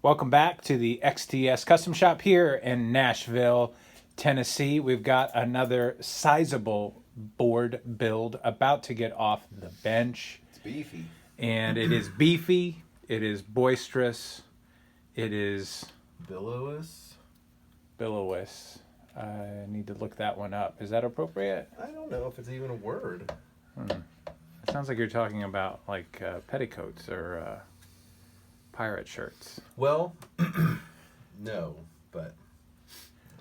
Welcome back to the XTS Custom Shop here in Nashville, Tennessee. We've got another sizable board build about to get off the bench. It's beefy. And it is beefy, it is boisterous, it is... Billowous? Billowous. I need to look that one up. Is that appropriate? I don't know if it's even a word. It sounds like you're talking about like petticoats or pirate shirts. Well, no, but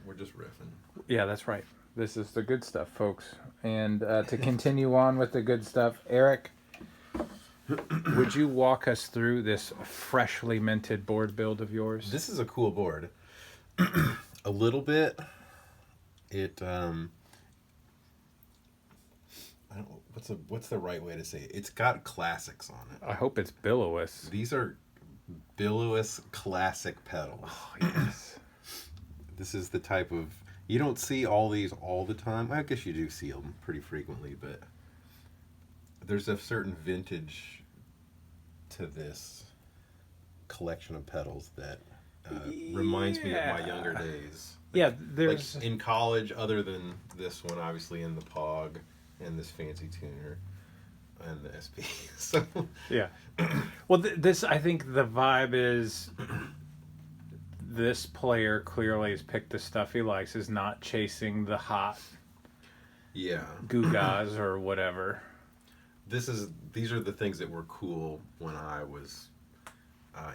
we're just riffing. Yeah, that's right. This is the good stuff, folks. And to continue on with the good stuff, Eric, would you walk us through this freshly minted board build of yours? This is a cool board. A little bit. It I don't what's the right way to say it? It's got classics on it. I hope it's billowous. These are billowous classic pedals. Oh, yes. This is the type of, you don't see all these all the time. I guess you do see them pretty frequently, but there's a certain vintage to this collection of pedals that reminds me of my younger days. Yeah, there's... Like in college, other than this one, obviously in the Pog and this fancy tuner and the SP. So yeah. Well, this, I think the vibe is this player clearly has picked the stuff he likes, is not chasing the hot Gugas or whatever. These are the things that were cool when I was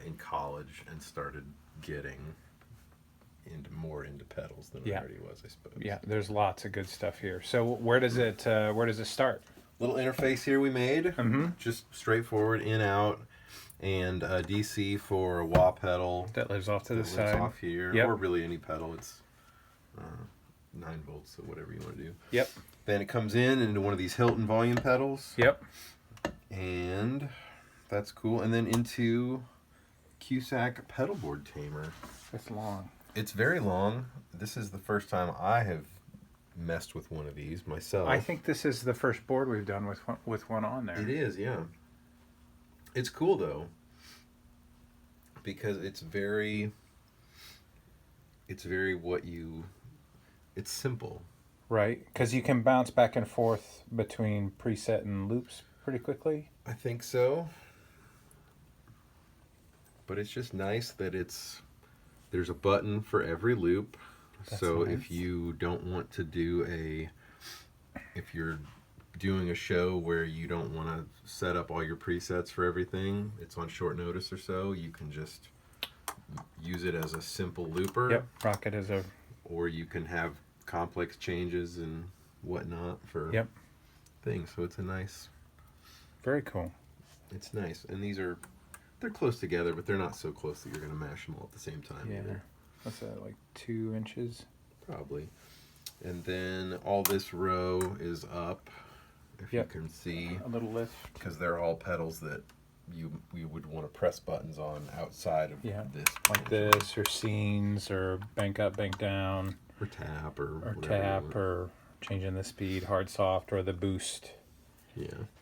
in college and started getting more into pedals than I already was, I suppose. Yeah, there's lots of good stuff here. So where does it start? Little interface here we made, just straightforward in out, and DC for a wah pedal that lives off to the side. Lives off here, or really any pedal. It's 9 volts, so whatever you want to do. Yep. Then it comes into one of these Hilton volume pedals. Yep. And that's cool. And then into Cusack pedalboard tamer. It's long. It's very long. This is the first time I have messed with one of these myself. I think this is the first board we've done with one on there. It is, yeah. It's cool though, because it's very it's simple. Right, because you can bounce back and forth between preset and loops pretty quickly. I think so. But it's just nice that there's a button for every loop. That's so nice. If you don't want to do if you're doing a show where you don't want to set up all your presets for everything, it's on short notice or so, you can just use it as a simple looper. Yep, rock it as a... Or you can have complex changes and whatnot for things. So it's a nice... Very cool. It's nice. And they're close together, but they're not so close that you're going to mash them all at the same time. Yeah. Either. What's that, like 2 inches? Probably. And then all this row is up, if you can see. A little lift. Because they're all pedals that you would want to press buttons on outside of this. Like this, or scenes, or bank up, bank down. Or tap, or changing the speed, hard, soft, or the boost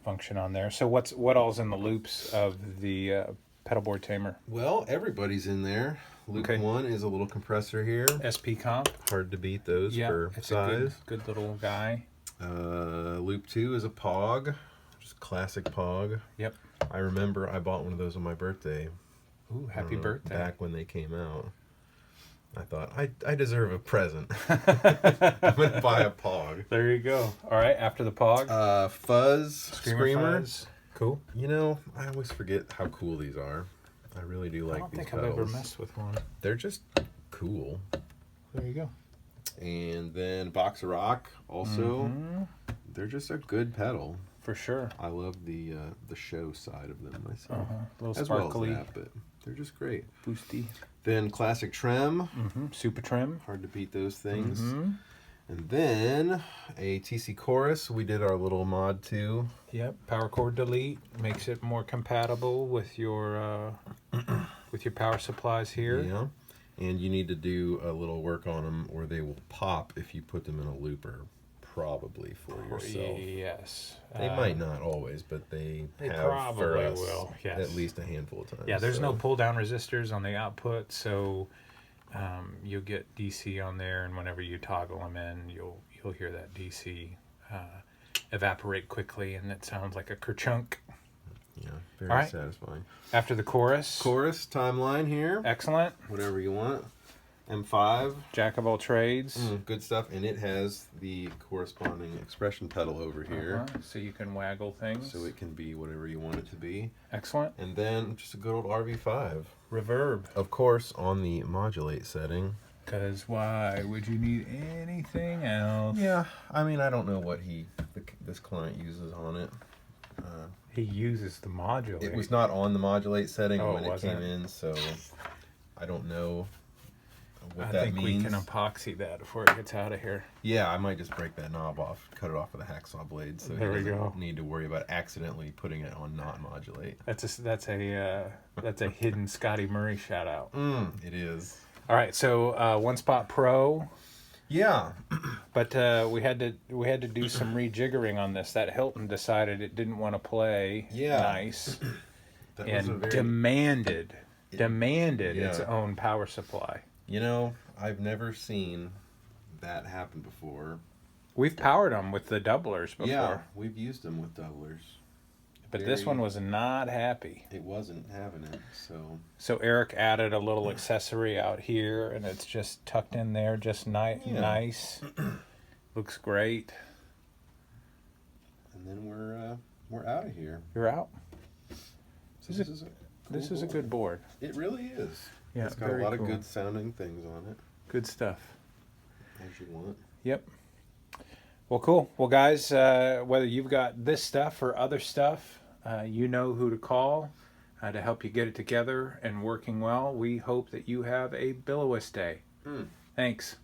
function on there. So what all's in the loops of the pedalboard tamer? Well, everybody's in there. Loop 1 is a little compressor here. SP comp. Hard to beat those for size. A good little guy. Loop 2 is a Pog. Just classic Pog. Yep. I remember I bought one of those on my birthday. Ooh, happy birthday. Back when they came out. I thought, I deserve a present. I'm going to buy a Pog. There you go. All right, after the Pog. Fuzz Screamer. Fuzz. Cool. You know, I always forget how cool these are. I really do like these pedals. I don't think I've ever messed with one. They're just cool. There you go. And then Box of Rock, also. They're just a good pedal. For sure. I love the show side of them myself. A little as sparkly. Well as that, but they're just great. Boosty. Then Classic Trem. Super Trim. Hard to beat those things. And then a TC Chorus. We did our little mod to. Yep. Power cord delete makes it more compatible with your power supplies here. Yeah. And you need to do a little work on them, or they will pop if you put them in a looper probably for yourself. Yes. They might not always, but they have probably for us will, yes. at least a handful of times. Yeah, there's no pull down resistors on the output, so you'll get DC on there, and whenever you toggle them in, you'll hear that DC evaporate quickly, and it sounds like a kerchunk. Yeah, very All right. satisfying. After the chorus. Chorus timeline here. Excellent. Whatever you want. M5. Jack of all trades. Good stuff, and it has the corresponding expression pedal over here. So you can waggle things. So it can be whatever you want it to be. Excellent. And then just a good old RV5. Reverb. Of course, on the modulate setting. Because why would you need anything else? Yeah, I mean, I don't know what this client uses on it. He uses the modulate. It was not on the modulate setting when it wasn't. came in, so I don't know what I that think means. we can epoxy that before it gets out of here. Yeah, I might just break that knob off, cut it off with a hacksaw blade, so There he we doesn't go. need to worry about accidentally putting it on not modulate. That's a hidden Scotty Murray shout out. It is. All right, so One Spot Pro. Yeah, But we had to do some rejiggering on this. That Hilton decided it didn't want to play nice, that and was a very demanded its Yeah. own power supply. You know, I've never seen that happen before. We've powered them with the doublers before, Yeah, we've used them with doublers. but this one was not happy. It wasn't having it, so... So Eric added a little accessory out here, and it's just tucked in there, just nice. Looks great. And then we're out of here. You're out. So This is a good board. It really is. Yeah, It's got a very lot cool. of good sounding things on it, Good stuff. as you want. Yep. Well, cool. Well, guys, whether you've got this stuff or other stuff, you know who to call to help you get it together and working well. We hope that you have a billowist day. Thanks.